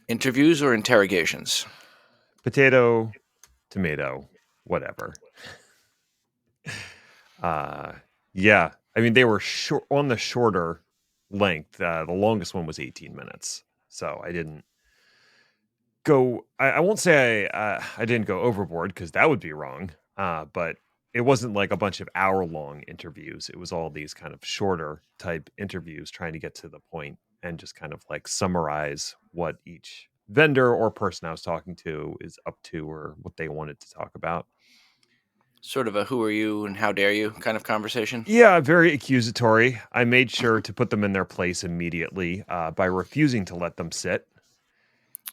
Interviews or interrogations? Potato, tomato, whatever. Yeah. I mean, they were on the shorter length. The longest one was 18 minutes. So I didn't go. I won't say I didn't go overboard because that would be wrong. But it wasn't like a bunch of hour-long interviews. It was all these kind of shorter type interviews trying to get to the point and just kind of like summarize what each vendor or person I was talking to is up to or what they wanted to talk about. Sort of a who are you and how dare you kind of conversation? Yeah, very accusatory. I made sure to put them in their place immediately by refusing to let them sit.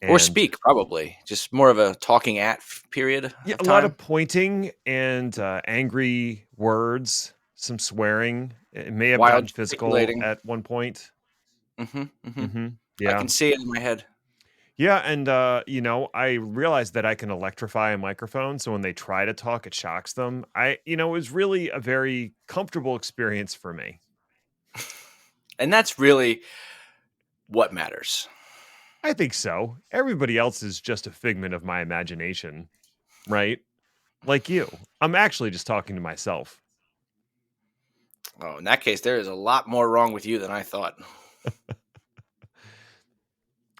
Or And speak, probably. Just more of a talking at period yeah, of a lot of time. pointing and angry words, some swearing. It may have Wild gotten physical gesticulating. at one point. Mm-hmm. Hmm. I Yeah. can see it in my head. Yeah. And, I realized that I can electrify a microphone. So when they try to talk, it shocks them. It was really a very comfortable experience for me. And that's really what matters. I think so. Everybody else is just a figment of my imagination, right? Like you. I'm actually just talking to myself. Oh, in that case, there is a lot more wrong with you than I thought.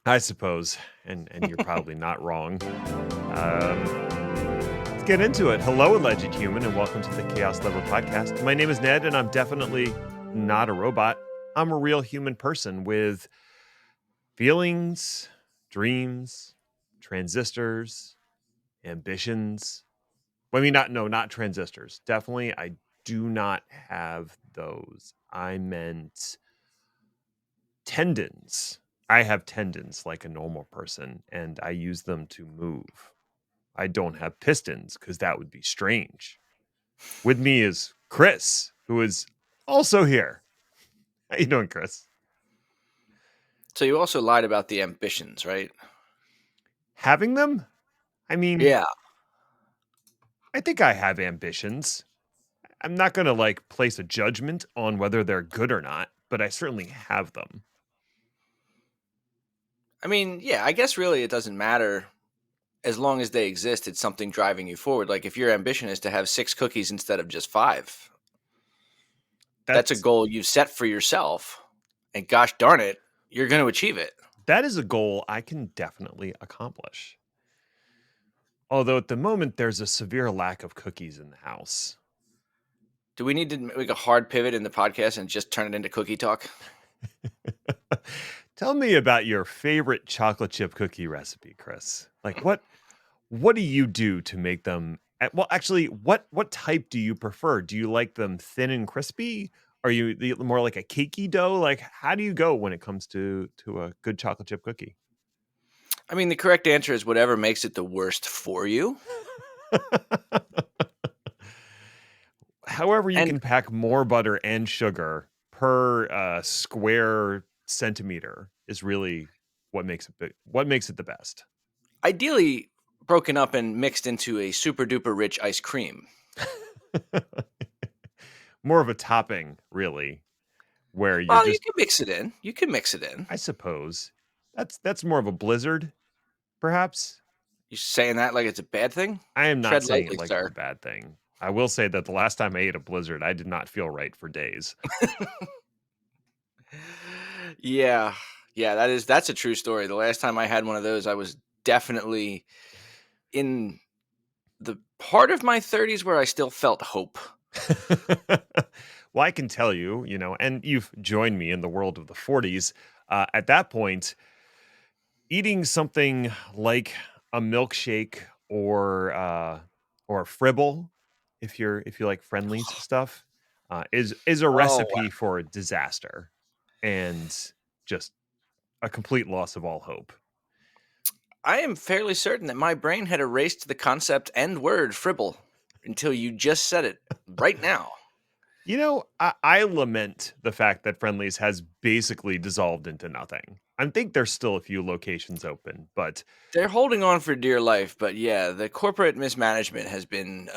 I suppose. And you're probably not wrong. Let's get into it. Hello, alleged human, and welcome to the Chaos Lover podcast. My name is Ned, and I'm definitely not a robot. I'm a real human person with feelings, dreams, transistors, ambitions. I mean, not transistors. Definitely, I do not have those. I meant tendons. I have tendons like a normal person, and I use them to move. I don't have pistons because that would be strange. With me is Chris, who is also here. How you doing, Chris? So you also lied about the ambitions, right? Having them? I mean, Yeah. I think I have ambitions. I'm not going to like place a judgment on whether they're good or not, but I certainly have them. I mean, yeah, I guess really it doesn't matter as long as they exist. It's something driving you forward. Like if your ambition is to have 6 cookies instead of just 5, that's a That's goal you set for yourself. And gosh darn it, you're going to achieve it. that is a goal I can definitely accomplish. Although at the moment there's a severe lack of cookies in the house. Do we need to make a hard pivot in the podcast and just turn it into cookie talk? Tell me about your favorite chocolate chip cookie recipe, Chris. Like what do you do to make them well actually what type do you prefer? Do you like them thin and crispy? Are you more like a cakey dough? Like how do you go when it comes to a good chocolate chip cookie? I mean, the correct answer is whatever makes it the worst for you. However, you And can pack more butter and sugar per square centimeter is really what makes it the best. ideally broken up and mixed into a super duper rich ice cream. More of a topping, really, where you're Well, you just, can mix it in. You can mix it in. I suppose, that's more of a blizzard, perhaps. You saying that like it's a bad thing? I am not Tread saying it lightly, like it's a sir. bad thing. I will say that the last time I ate a blizzard, I did not feel right for days. Yeah. Yeah, that's a true story. The last time I had one of those, I was definitely in the part of my 30s where I still felt hope. Well, I can tell you, and you've joined me in the world of the 40s. At that point, eating something like a milkshake or a fribble, if you like friendlies stuff, is a Oh, recipe for disaster and just a complete loss of all hope. I am fairly certain that my brain had erased the concept and word fribble until you just said it right now. I lament the fact that Friendlies has basically dissolved into nothing. I think there's still a few locations open, but They're holding on for dear life, but yeah, the corporate mismanagement has been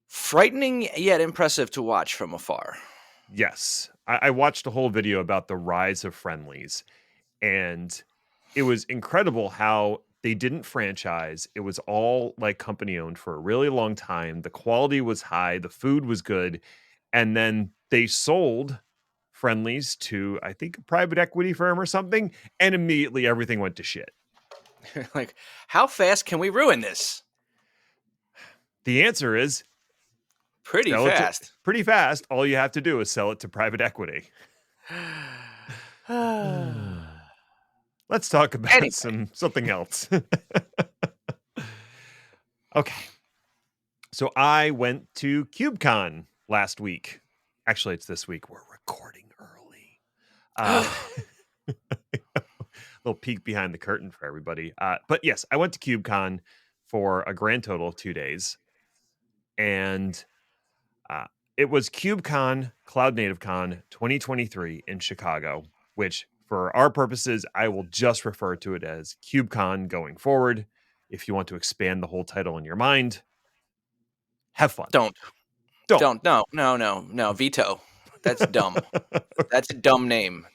frightening yet impressive to watch from afar. yes, I watched a whole video about the rise of Friendlies, and it was incredible how they didn't franchise. It was all like company owned for a really long time. The quality was high, the food was good, and then they sold Friendlies to I think a private equity firm or something, and immediately everything went to shit. Like, how fast can we ruin this? The answer is Pretty sell it to fast. pretty fast. All you have to do is sell it to private equity. Let's talk about Anyway. something else. Okay. So I went to KubeCon last week. Actually, it's this week. We're recording early. Uh, little peek behind the curtain for everybody. But yes, I went to KubeCon for a grand total of 2 days, and uh, it was KubeCon CloudNativeCon 2023 in Chicago. Which, for our purposes, I will just refer to it as KubeCon going forward. If you want to expand the whole title in your mind, have fun. Don't. Don't. Don't. No, no, no, no. Veto. That's dumb. That's a dumb name.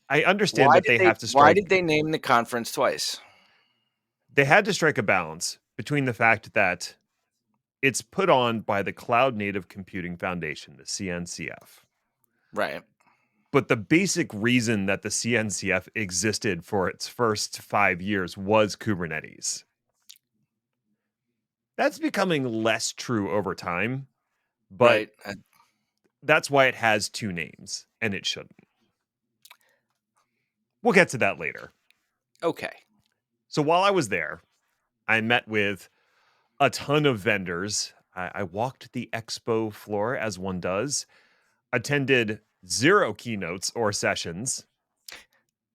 I understand that they have to Why did strike. they name the conference twice? They had to strike a balance between the fact that it's put on by the Cloud Native Computing Foundation, the CNCF. Right. But the basic reason that the CNCF existed for its first 5 years was Kubernetes. That's becoming less true over time, but Right. that's why it has two names, and it shouldn't. We'll get to that later. Okay. So while I was there, I met with a ton of vendors. I walked the expo floor as one does, attended 0 keynotes or sessions,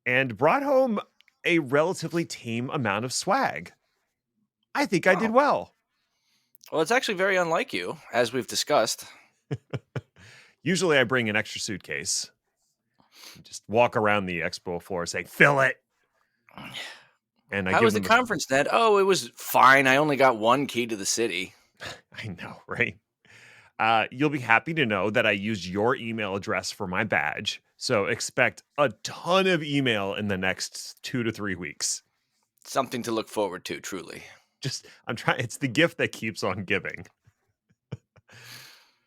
and brought home a relatively tame amount of swag. I think I did Wow. well. Well, it's actually very unlike you, as we've discussed. Usually I bring an extra suitcase and just walk around the expo floor saying, fill it. And I How give was the them a, conference, Ned? Oh, it was fine. I only got one key to the city. I know, right? You'll be happy to know that I used your email address for my badge. So expect a ton of email in the next 2 to 3 weeks. Something to look forward to, truly. I'm trying, it's the gift that keeps on giving.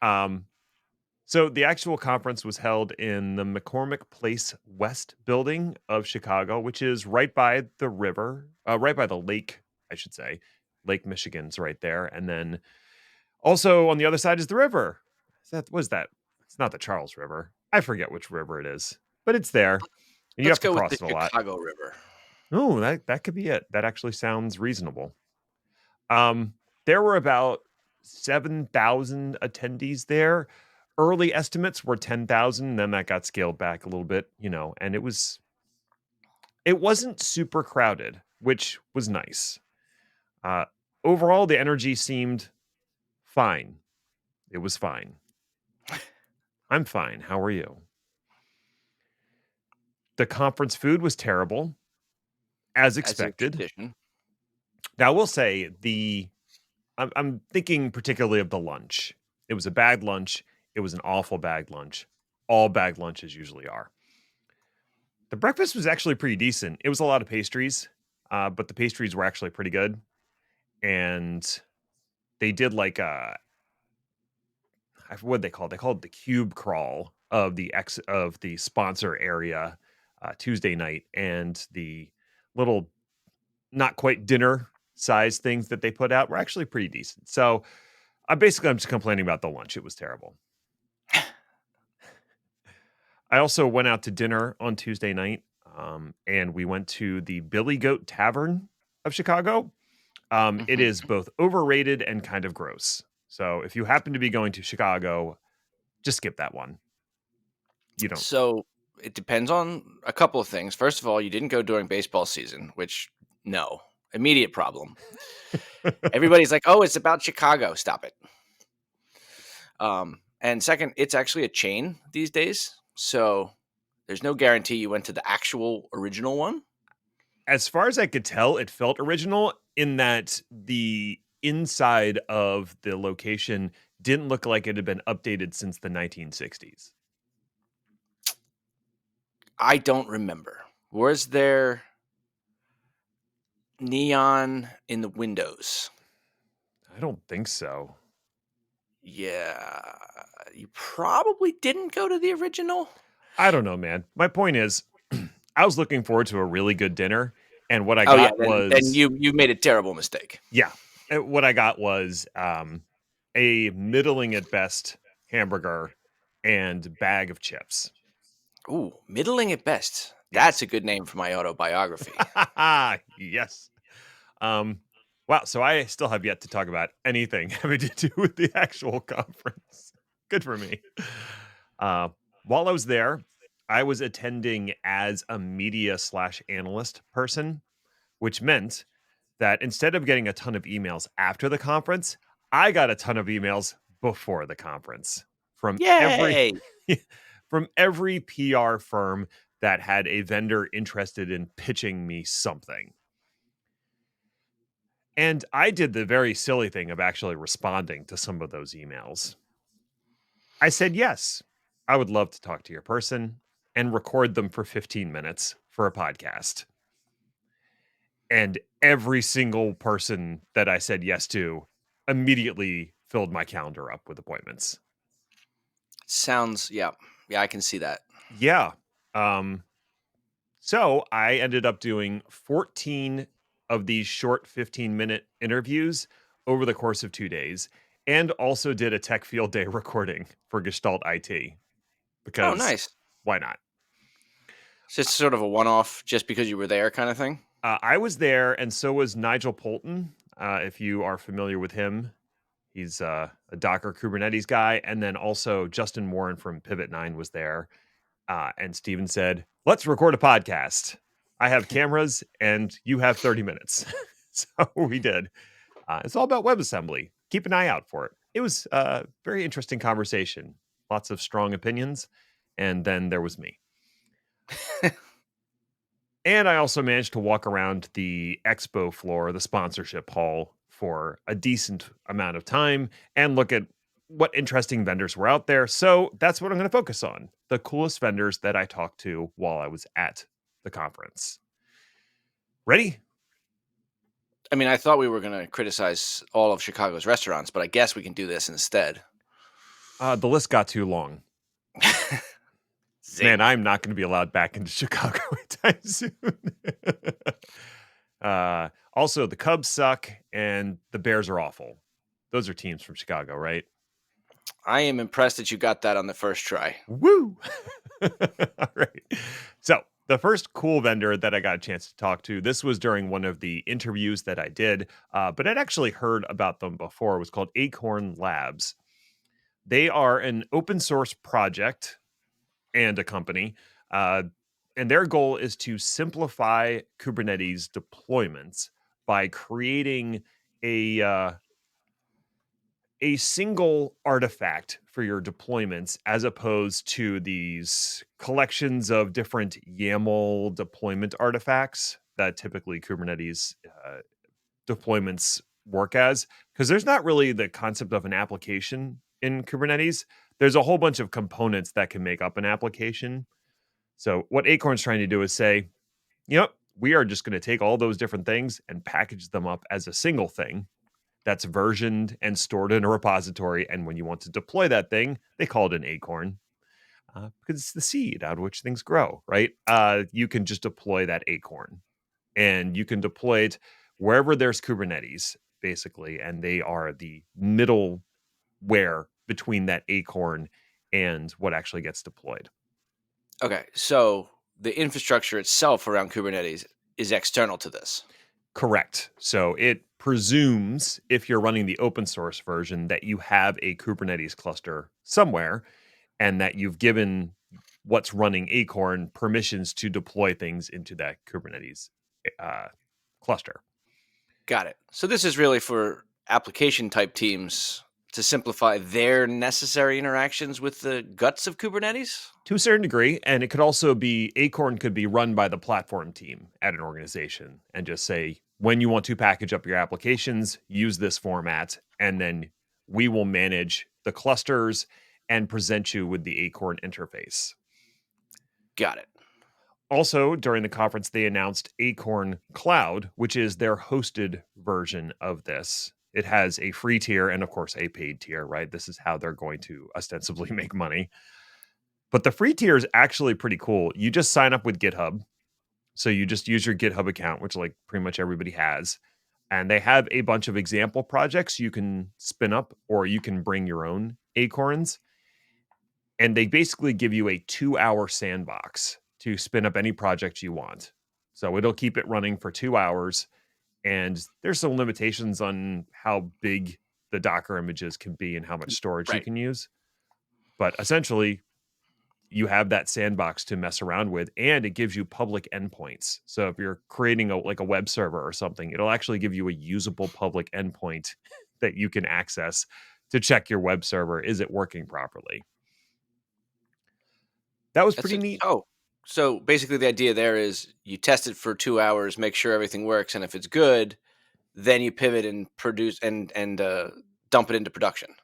Um, so the actual conference was held in the McCormick Place West building of Chicago, which is right by the river, right by the lake, I should say. Lake Michigan's right there. And then also on the other side is the river. What is that? It's not the Charles River. I forget which river it is, but it's there. And you Let's have to go with the cross it a lot. Chicago River. Oh, that could be it. That actually sounds reasonable. Um, there were about 7,000 attendees there. Early estimates were 10,000, then that got scaled back a little bit, and it wasn't super crowded, which was nice. Uh, Overall, the energy seemed fine. It was fine. I'm fine. How are you? The conference food was terrible, as As is expected. tradition. Now, I will say I'm thinking particularly of the lunch. It was a bad lunch. It was an awful bad lunch. All bad lunches usually are. The breakfast was actually pretty decent. It was a lot of pastries, but the pastries were actually pretty good. And they did like what they called. They called it the cube crawl of the sponsor area Tuesday night, and the little not quite dinner size things that they put out were actually pretty decent. So I'm just complaining about the lunch. It was terrible. I also went out to dinner on Tuesday night, and we went to the Billy Goat Tavern of Chicago. It Mhm. is both overrated and kind of gross. So if you happen to be going to Chicago, just skip that one. You don't. So it depends on a couple of things. First of all, you didn't go during baseball season, which no, immediate problem. Everybody's like, "Oh, it's about Chicago." Stop it. And second, it's actually a chain these days, so there's no guarantee you went to the actual original one. As far as I could tell, it felt original in that the inside of the location didn't look like it had been updated since the 1960s. I don't remember. Was there neon in the windows? I don't think so. Yeah. You probably didn't go to the original? I don't know, man. My point is, I was looking forward to a really good dinner, and what I Oh, yeah, got then was you made a terrible mistake. yeah, what I got was a middling at best hamburger and bag of chips. Ooh, middling at best. That's Yes. a good name for my autobiography. Yes. Um, wow. So I still have yet to talk about anything having to do with the actual conference. Good for me. Uh, while I was there, I was attending as a media slash analyst person, which meant that instead of getting a ton of emails after the conference, I got a ton of emails before the conference from every Yay! from every PR firm that had a vendor interested in pitching me something. And I did the very silly thing of actually responding to some of those emails. I said, yes, I would love to talk to your person and record them for 15 minutes for a podcast. And every single person that I said yes to immediately filled my calendar up with appointments. Sounds yeah. Yeah, I can see that. Yeah. Um, so I ended up doing 14 of these short 15-minute interviews over the course of 2 days, and also did a tech field day recording for Gestalt IT Oh, because nice. why not? It's just sort of a one-off just because you were there kinda thing? I was there, and so was Nigel Poulton. If you are familiar with him, he's a Docker Kubernetes guy. And then also Justin Warren from Pivot 9 was there. And Steven said, let's record a podcast. I have cameras and you have 30 minutes. So we did. It's all about WebAssembly. Keep an eye out for it. It was a very interesting conversation. Lots of strong opinions. And then there was me. And I also managed to walk around the expo floor, the sponsorship hall, for a decent amount of time and look at what interesting vendors were out there. So that's what I'm going to focus on, the coolest vendors that I talked to while I was at the conference. Ready? I mean, I thought we were gonna criticize all of Chicago's restaurants, but I guess we can do this instead. The list got too long. Man, Zing. I'm not going to be allowed back into Chicago anytime soon. Also, the Cubs suck and the Bears are awful. Those are teams from Chicago, right? I am impressed that you got that on the first try. Woo! All right. So, the first cool vendor that I got a chance to talk to, this was during one of the interviews that I did, but I'd actually heard about them before. It was called Acorn Labs. They are an open source project and a company. Uh, and their goal is to simplify Kubernetes deployments by creating a uh, a single artifact for your deployments as opposed to these collections of different YAML deployment artifacts that typically Kubernetes deployments work as. Because there's not really the concept of an application in Kubernetes. There's a whole bunch of components that can make up an application. So, what Acorn's trying to do is say, yep, we are just going to take all those different things and package them up as a single thing that's versioned and stored in a repository. And when you want to deploy that thing, they call it an acorn because it's the seed out of which things grow, right? You can just deploy that acorn and you can deploy it wherever there's Kubernetes, basically. And they are the middleware between that acorn and what actually gets deployed. Okay, so the infrastructure itself around Kubernetes is external to this. Correct. So it presumes if you're running the open source version that you have a Kubernetes cluster somewhere and that you've given what's running Acorn permissions to deploy things into that Kubernetes uh, cluster. Got it. So this is really for application type teams to simplify their necessary interactions with the guts of Kubernetes? To a certain degree, and it could also be Acorn could be run by the platform team at an organization and just say, when you want to package up your applications, use this format, and then we will manage the clusters and present you with the Acorn interface. Got it. Also, during the conference, they announced Acorn Cloud, which is their hosted version of this. It has a free tier and, of course, a paid tier, right? This is how they're going to ostensibly make money. But the free tier is actually pretty cool. You just sign up with GitHub. So you just use your GitHub account, which like pretty much everybody has. And they have a bunch of example projects you can spin up, or you can bring your own acorns. And they basically give you a 2-hour sandbox to spin up any project you want. So it'll keep it running for 2 hours. And there's some limitations on how big the Docker images can be and how much storage you Right. can use. But essentially, you have that sandbox to mess around with, and it gives you public endpoints. So if you're creating a web server or something, it'll actually give you a usable public endpoint that you can access to check your web server. Is it working properly? That was That's pretty it. neat. Oh, so basically the idea there is you test it for 2 hours, make sure everything works, and if it's good, then you pivot and produce and dump it into production.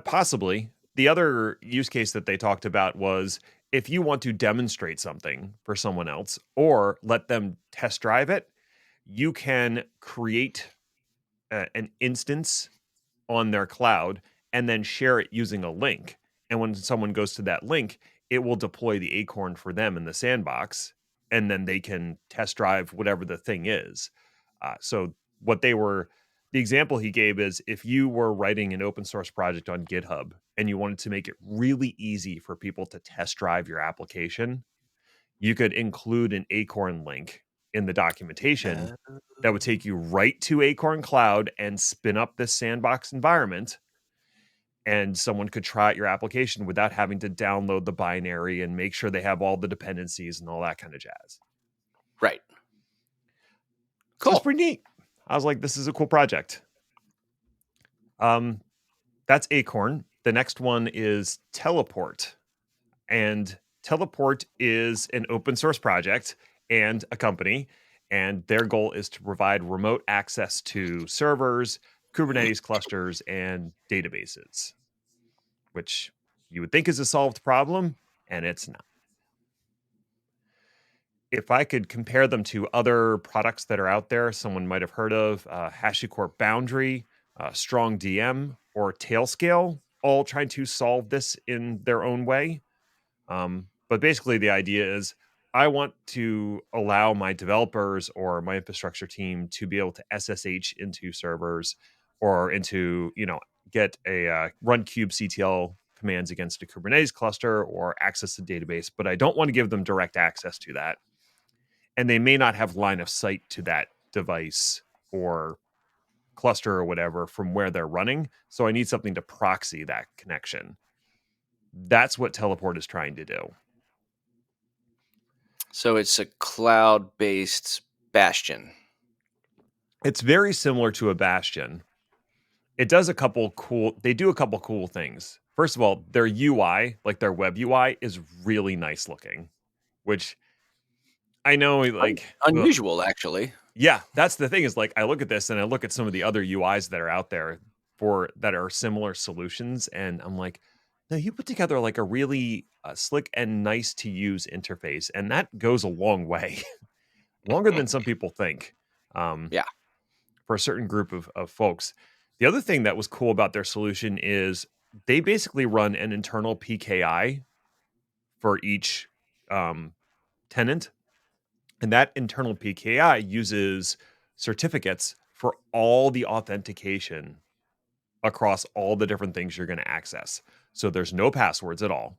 Possibly. The other use case that they talked about was if you want to demonstrate something for someone else or let them test drive it, you can create an instance on their cloud and then share it using a link. And when someone goes to that link, it will deploy the Acorn for them in the sandbox, and then they can test drive whatever the thing is. So, what they were, the example he gave is if you were writing an open source project on GitHub and you wanted to make it really easy for people to test drive your application, you could include an Acorn link in the documentation that would take you right to Acorn Cloud and spin up this sandbox environment, and someone could try out your application without having to download the binary and make sure they have all the dependencies and all that kind of jazz. Right. So it's Cool. pretty neat. I was like, this is a cool project. Um, that's Acorn. The next one is Teleport. And Teleport is an open source project and a company. And their goal is to provide remote access to servers, Kubernetes clusters, and databases, which you would think is a solved problem, and it's not. If I could compare them to other products that are out there, someone might have heard of HashiCorp Boundary, Strong DM, or Tailscale, all trying to solve this in their own way. But basically, the idea is I want to allow my developers or my infrastructure team to be able to SSH into servers or into, get a run kubectl commands against a Kubernetes cluster or access the database, but I don't want to give them direct access to that. And they may not have line of sight to that device or cluster or whatever from where they're running. So I need something to proxy that connection. That's what Teleport is trying to do. So it's a cloud-based bastion. It's very similar to a Bastion. It does a couple cool they do a couple cool things. First of all, their UI, like their web UI is really nice looking, which I know ugh. Unusual, actually. Yeah, that's the thing is like I look at this and I look at some of the other UIs that are out there for that are similar solutions and I'm like, no, you put together like a really slick and nice to use interface, and that goes a long way, longer than some people think. Um, Yeah. for a certain group of folks. The other thing that was cool about their solution is they basically run an internal PKI for each um, tenant, and that internal PKI uses certificates for all the authentication across all the different things you're going to access. So there's no passwords at all.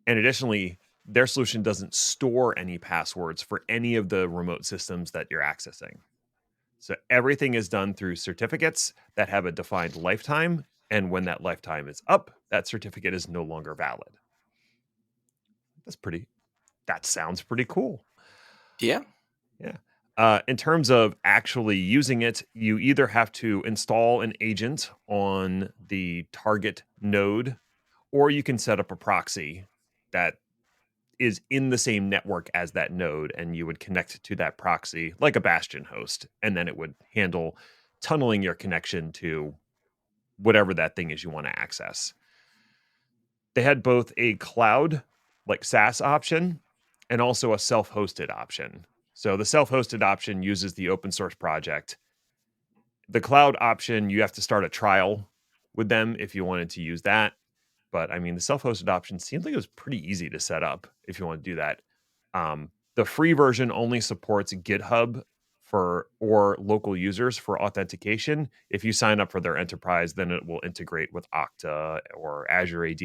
And additionally, their solution doesn't store any passwords for any of the remote systems that you're accessing. So everything is done through certificates that have a defined lifetime. And when that lifetime is up, that certificate is no longer valid. That sounds pretty cool. Yeah. Yeah. In terms of actually using it, you either have to install an agent on the target node, or you can set up a proxy that is in the same network as that node, and you would connect to that proxy like a Bastion host, and then it would handle tunneling your connection to whatever that thing is you want to access. They had both a cloud, like SaaS option, and also a self-hosted option. So the self-hosted option uses the open source project. The cloud option, you have to start a trial with them if you wanted to use that. But I mean, the self-hosted option seems like it was pretty easy to set up if you want to do that. The free version only supports GitHub for or local users for authentication. If you sign up for their enterprise, then it will integrate with Okta or Azure AD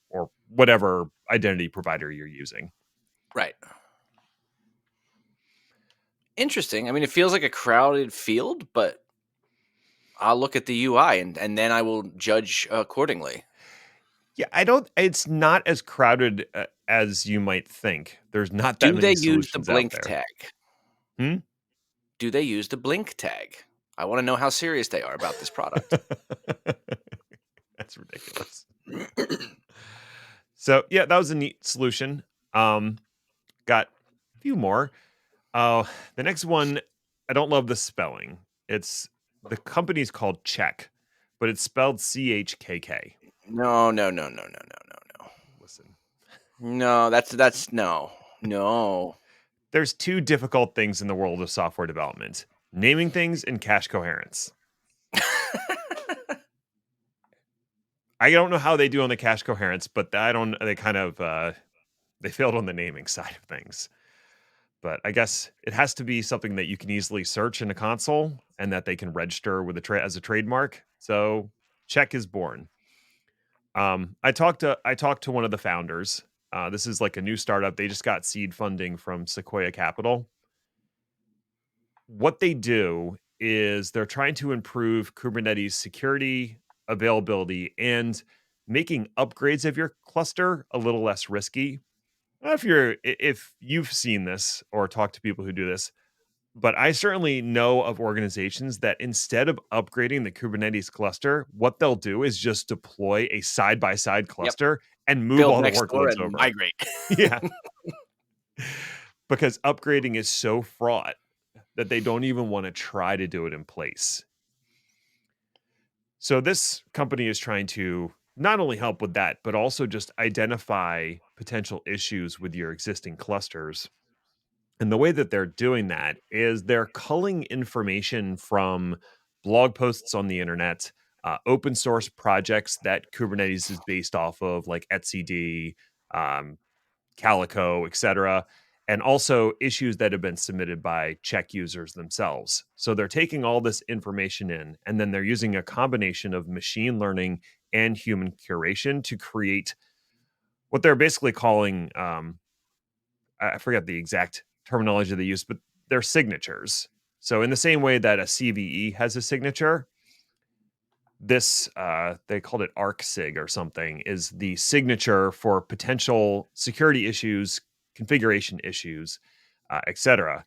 or whatever identity provider you're using. Right. Interesting. I mean, it feels like a crowded field, but I'll look at the UI and then I will judge accordingly. Yeah, it's not as crowded as you might think. There's not that Do they many use the solutions out blink there. tag? Hmm? Do they use the blink tag? I want to know how serious they are about this product. That's ridiculous. So yeah, that was a neat solution. Got a few more. The next one, I don't love the spelling. It's the company's called Check, but it's spelled CHKK. No, no, no, no, no, no, no, no. Listen, No, that's no. No. there's two difficult things in the world of software development: naming things and cache coherence. I don't know how they do on the cache coherence, but I don't. They kind of they failed on the naming side of things. But I guess it has to be something that you can easily search in a console and that they can register with as a trademark. So Check is born. I talked to one of the founders. This is like a new startup. They just got seed funding from Sequoia Capital. What they do is they're trying to improve Kubernetes security, availability, and making upgrades of your cluster a little less risky. I don't know if you've seen this or talked to people who do this, but I certainly know of organizations that instead of upgrading the Kubernetes cluster, what they'll do is just deploy a side by side Yep. cluster and move Build all the next door workloads and over. migrate. Yeah, because upgrading is so fraught that they don't even want to try to do it in place. So this company is trying to not only help with that, but also just identify potential issues with your existing clusters. And the way that they're doing that is they're culling information from blog posts on the internet, open source projects that Kubernetes is based off of, like etcd, um, Calico, etc., and also issues that have been submitted by Czech users themselves. So they're taking all this information in, and then they're using a combination of machine learning and human curation to create what they're basically calling I forget the exact terminology they use, but they're signatures. So in the same way that a CVE has a signature, this they called it ArcSig or something is the signature for potential security issues, configuration issues, etc.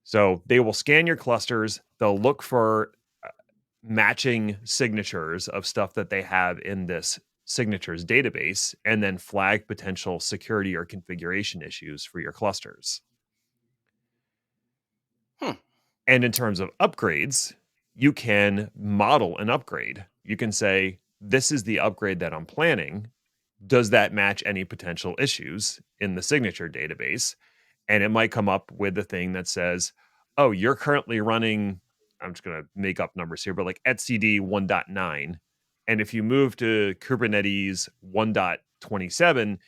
So they will scan your clusters. They'll look for matching signatures of stuff that they have in this signatures database, and then flag potential security or configuration issues for your clusters. Hmm. And in terms of upgrades, you can model an upgrade. You can say, this is the upgrade that I'm planning. Does that match any potential issues in the signature database? And it might come up with a thing that says, oh, you're currently running, I'm just going to make up numbers here, but like etcd 1.9. And if you move to Kubernetes 1.27,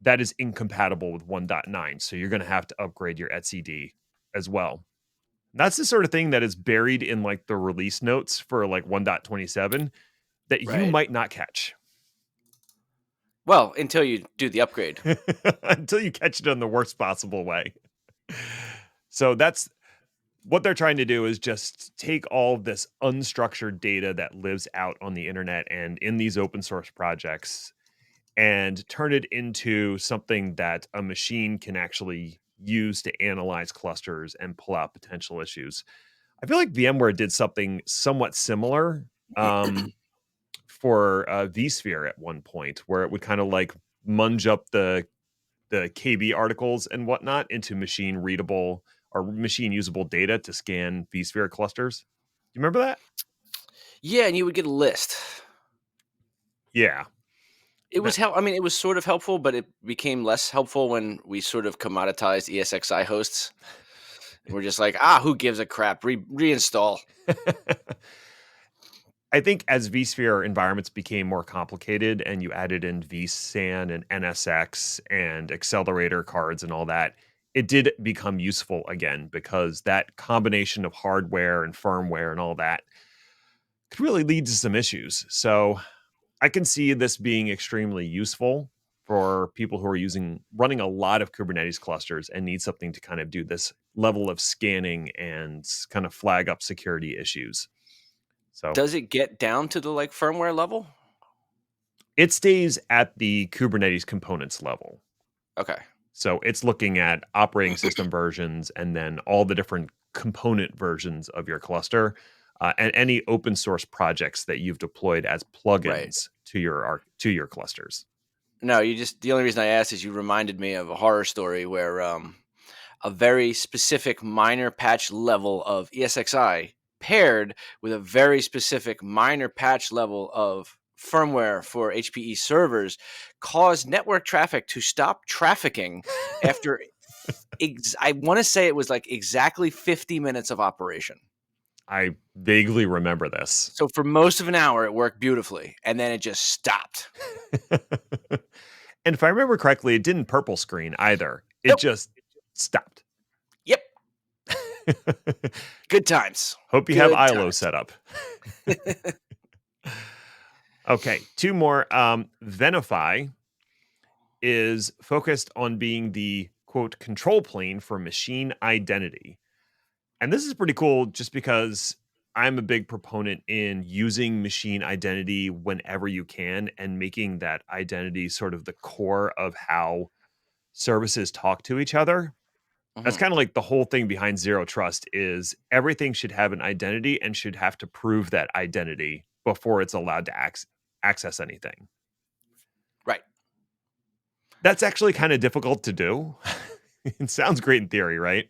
that is incompatible with 1.9. So you're going to have to upgrade your etcd as well. That's the sort of thing that is buried in like the release notes for like 1.27 that you Right. might not catch Well, until you do the upgrade. until you catch it in the worst possible way. So that's what they're trying to do is just take all of this unstructured data that lives out on the internet and in these open source projects and turn it into something that a machine can actually use to analyze clusters and pull out potential issues. I feel like VMware did something somewhat similar for vSphere at one point, where it would kind of like munge up the KB articles and whatnot into machine readable or machine usable data to scan vSphere clusters. Do you remember that? Yeah, and you would get a list. Yeah. It No. was I mean, it was sort of helpful, but it became less helpful when we sort of commoditized ESXi hosts. We're just like, who gives a crap? Reinstall. I think as vSphere environments became more complicated and you added in vSAN and NSX and accelerator cards and all that, it did become useful again because that combination of hardware and firmware and all that could really lead to some issues. So I can see this being extremely useful for people who are running a lot of Kubernetes clusters and need something to kind of do this level of scanning and kind of flag up security issues. So Does it get down to the like firmware level? it stays at the Kubernetes components level. Okay. So it's looking at operating system versions and then all the different component versions of your cluster, and any open source projects that you've deployed as Right. plugins to your clusters. No, the only reason I asked is you reminded me of a horror story where a very specific minor patch level of ESXi paired with a very specific minor patch level of firmware for HPE servers caused network traffic to stop trafficking after I want to say it was like exactly 50 minutes of operation. I vaguely remember this. So for most of an hour it worked beautifully and then it just stopped. And if I remember correctly, it didn't purple screen either. It Nope. just stopped. Yep. Good times. Hope you have Good ILO times. set up. Okay, two more. Venafi is focused on being the quote control plane for machine identity. And this is pretty cool just because I'm a big proponent in using machine identity whenever you can and making that identity sort of the core of how services talk to each other. That's Mhm. kind of like the whole thing behind zero trust is everything should have an identity and should have to prove that identity before it's allowed to access anything. Right. That's actually kind of difficult to do. It sounds great in theory, right?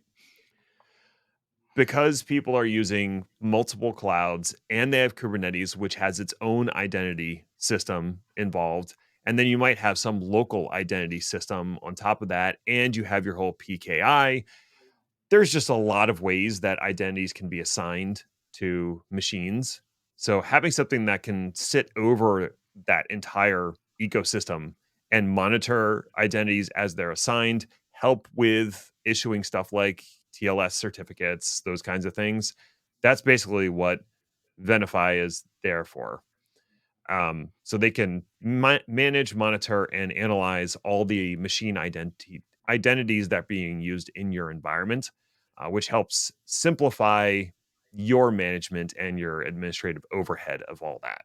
Because people are using multiple clouds and they have Kubernetes, which has its own identity system involved. And then you might have some local identity system on top of that. And you have your whole PKI. There's just a lot of ways that identities can be assigned to machines. So having something that can sit over that entire ecosystem and monitor identities as they're assigned, help with issuing stuff like TLS certificates, those kinds of things. That's basically what Venafi is there for. So they can manage, monitor, and analyze all the machine identities that are being used in your environment, which helps simplify your management and your administrative overhead of all that.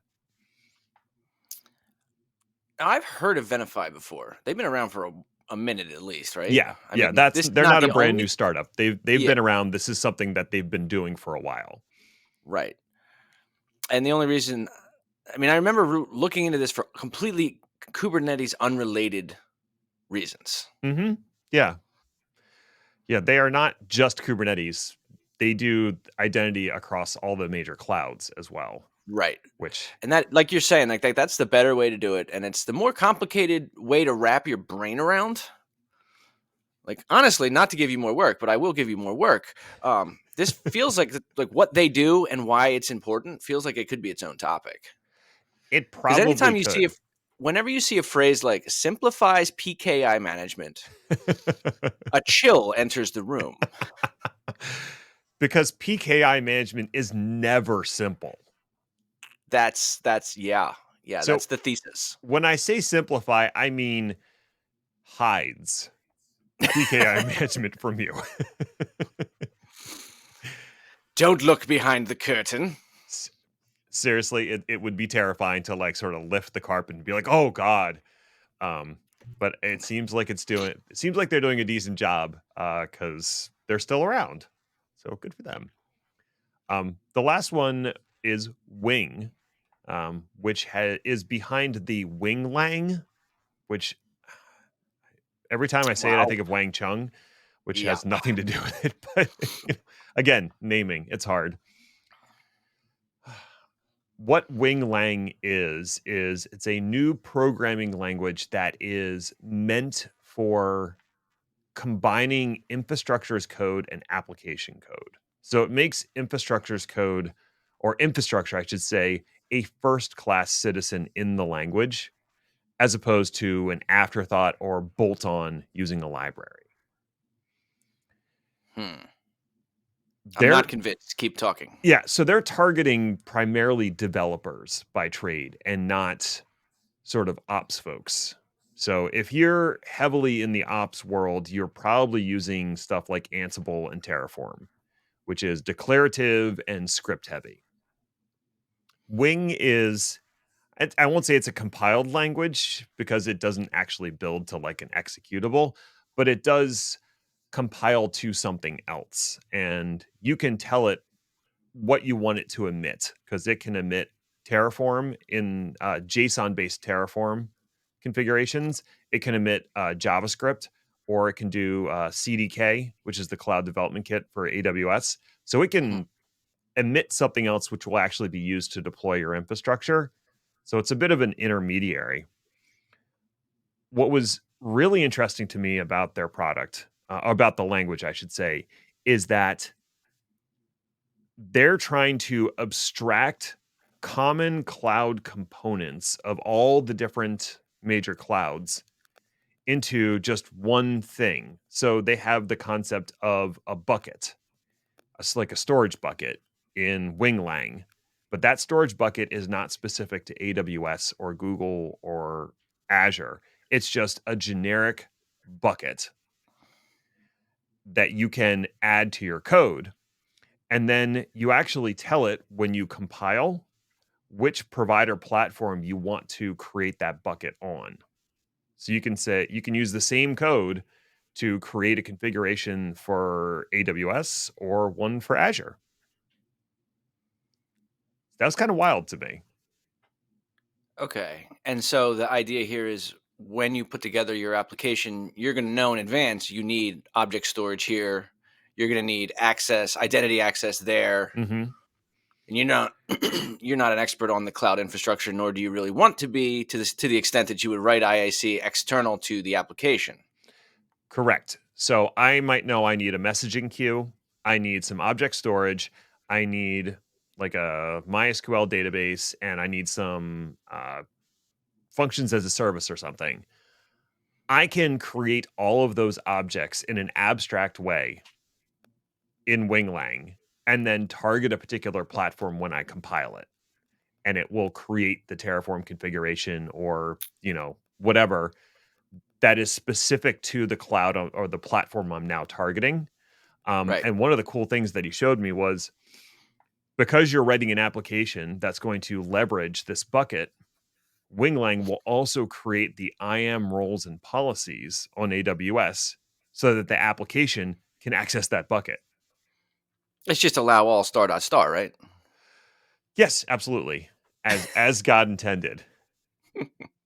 Now, I've heard of Venafi before. They've been around for a minute at least, right? Yeah, I yeah, mean, this is they're not not a the brand only. new startup. They've Yeah, been around. This is something that they've been doing for a while. right. And the only reason, I mean, I remember looking into this for completely Kubernetes unrelated reasons. Hmm. Yeah, yeah, they are not just Kubernetes. They do identity across all the major clouds as well, Right. which And that, like you're saying, like that's the better way to do it. And it's the more complicated way to wrap your brain around. Like honestly, not to give you more work, but I will give you more work. This feels like like what they do and why it's important feels like it could be its own topic. it Because probably anytime you see could. whenever you see a phrase like simplifies PKI management, a chill enters the room. Because PKI management is never simple. Yeah, yeah, So that's the thesis. when I say simplify, I mean hides PKI management from you. Don't look behind the curtain. S- Seriously, it would be terrifying to like sort of lift the carpet and be like, oh God. Um, but it seems like they're doing a decent job because they're still around. So good for them. The last one is Wing, which is behind the Wing Lang, which every time I say it, I Wow. think of Wang Chung, which Yeah. has nothing to do with it. But again, naming, it's hard. what Wing Lang is it's a new programming language that is meant for combining infrastructure as code and application code. So it makes infrastructure as code, or infrastructure, I should say, a first class citizen in the language, as opposed to an afterthought or bolt on using a library. Hmm. I'm They're not convinced. Keep talking. Yeah, so they're targeting primarily developers by trade and not sort of ops folks. So if you're heavily in the ops world, you're probably using stuff like Ansible and Terraform, which is declarative and script heavy. Wing is, I won't say it's a compiled language because it doesn't actually build to like an executable, but it does compile to something else. And you can tell it what you want it to emit because it can emit Terraform in JSON based Terraform configurations. It can emit JavaScript, or it can do CDK, which is the cloud development kit for AWS. So it Mhm. can emit something else which will actually be used to deploy your infrastructure. So it's a bit of an intermediary. What was really interesting to me about their product, about the language, I should say, is that they're trying to abstract common cloud components of all the different major clouds into just one thing. So they have the concept of a bucket, like a storage bucket in Winglang, but that storage bucket is not specific to AWS or Google or Azure. It's just a generic bucket that you can add to your code. And then you actually tell it when you compile which provider platform you want to create that bucket on. So you can say you can use the same code to create a configuration for AWS or one for Azure. That was kind of wild to me. Okay. And so the idea here is when you put together your application, you're going to know in advance you need object storage here. You're going to need access, identity access there. Hmm. And you're not you're not an expert on the cloud infrastructure, nor do you really want to be to the extent that you would write IAC external to the application. Correct. So I might know I need a messaging queue. I need some object storage. I need like a MySQL database, and I need some functions as a service or something. I can create all of those objects in an abstract way in Winglang and then target a particular platform when I compile it. And it will create the Terraform configuration or, whatever that is specific to the cloud or the platform I'm now targeting. Right. And one of the cool things that he showed me was because you're writing an application that's going to leverage this bucket, Winglang will also create the IAM roles and policies on AWS so that the application can access that bucket. It's just allow all star dot star, right? Yes, absolutely. As God intended.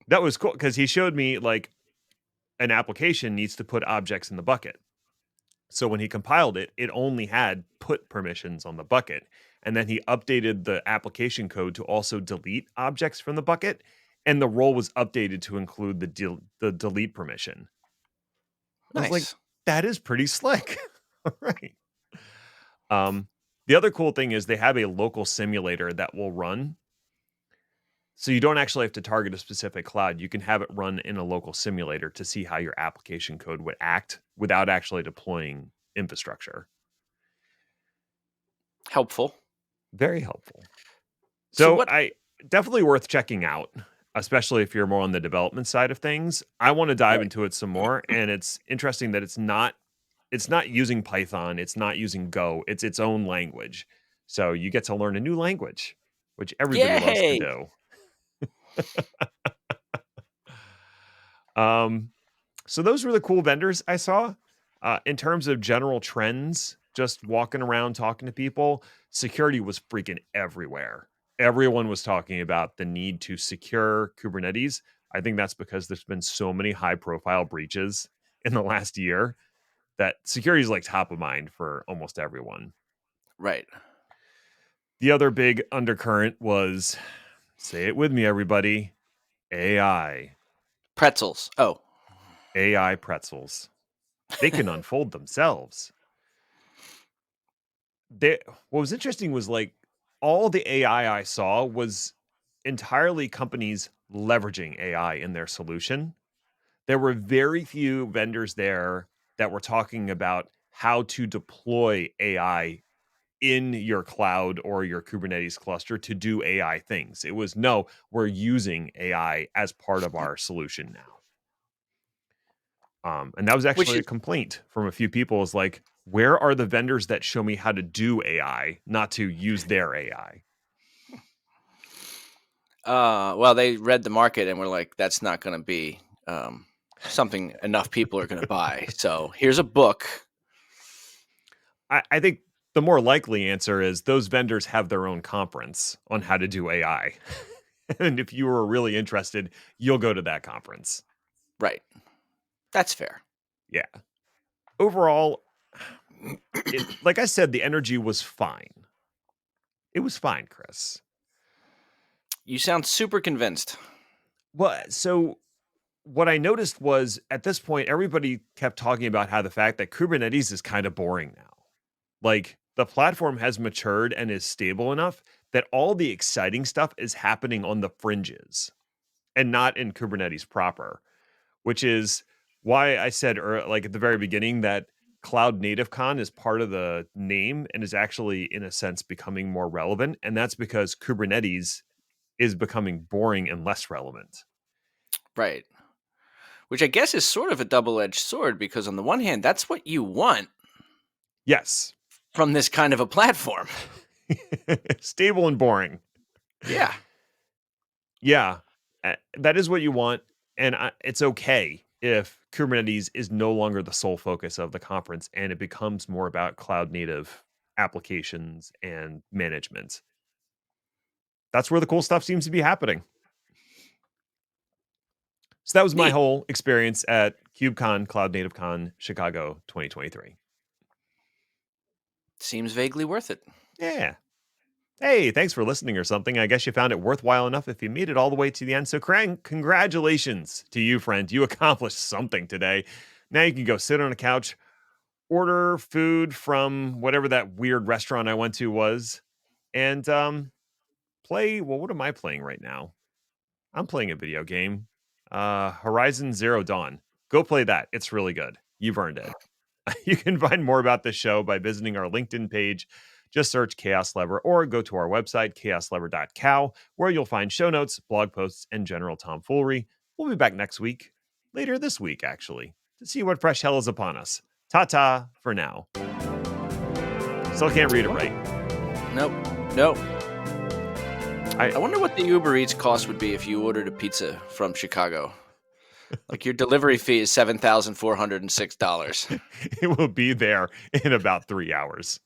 That was cool because he showed me like an application needs to put objects in the bucket. So when he compiled it, it only had put permissions on the bucket. And then he updated the application code to also delete objects from the bucket. And the role was updated to include the delete permission. I was like, Nice. that is pretty slick. All right. Um, the other cool thing is they have a local simulator that will run. So you don't actually have to target a specific cloud. You can have it run in a local simulator to see how your application code would act without actually deploying infrastructure. Helpful. Very helpful. So So what I definitely worth checking out, especially if you're more on the development side of things. I want to dive right. into it some more, and it's interesting that it's not using Python, it's not using Go, it's its own language. So you get to learn a new language, which everybody loves to Yay! do. Um, so those were the cool vendors I saw. In terms of general trends, just walking around talking to people, security was freaking everywhere. Everyone was talking about the need to secure Kubernetes. I think that's because there's been so many high profile breaches in the last year that security is like top of mind for almost everyone. Right. The other big undercurrent was, say it with me, everybody, AI. Pretzels. Oh, AI pretzels. They can unfold themselves. What was interesting was like all the AI I saw was entirely companies leveraging AI in their solution. There were very few vendors there that were talking about how to deploy AI in your cloud or your Kubernetes cluster to do AI things. It was no, we're using AI as part of our solution now. And that was which actually a is complaint from a few people is like, where are the vendors that show me how to do AI, not to use their AI? well, they read the market and were like, that's not going to be something enough people are going to buy. So here's a book. I think the more likely answer is those vendors have their own conference on how to do AI. And if you were really interested, you'll go to that conference. Right. That's fair. Yeah. Overall, it like I said, the energy was fine. It was fine, Chris. You sound super convinced. Well, so what I noticed was at this point, everybody kept talking about how the fact that Kubernetes is kind of boring now. Like the platform has matured and is stable enough that all the exciting stuff is happening on the fringes and not in Kubernetes proper, which is why I said like at the very beginning that CloudNativeCon is part of the name and is actually in a sense becoming more relevant, and that's because Kubernetes is becoming boring and less relevant. Right. Which I guess is sort of a double edged sword because, on the one hand, that's what you want Yes. from this kind of a platform. Stable and boring. Yeah. Yeah, that is what you want, and it's okay if Kubernetes is no longer the sole focus of the conference and it becomes more about cloud native applications and management. That's where the cool stuff seems to be happening. So that was my Neat. whole experience at KubeCon CloudNativeCon Chicago 2023. Seems vaguely worth it. Yeah. Hey, thanks for listening or something. I guess you found it worthwhile enough if you made it all the way to the end. So, congratulations to you, friend. You accomplished something today. Now you can go sit on a couch, order food from whatever that weird restaurant I went to was, and play. Well, what am I playing right now? I'm playing a video game, Horizon Zero Dawn. Go play that. It's really good. You've earned it. You can find more about this show by visiting our LinkedIn page. Just search Chaos Lever or go to our website, chaoslever.cow, where you'll find show notes, blog posts, and general tomfoolery. We'll be back next week, later this week, actually, to see what fresh hell is upon us. Ta ta for now. Still can't read it right. Nope. Nope. I I wonder what the Uber Eats cost would be if you ordered a pizza from Chicago. Like your delivery fee is $7,406. it will be there in about 3 hours.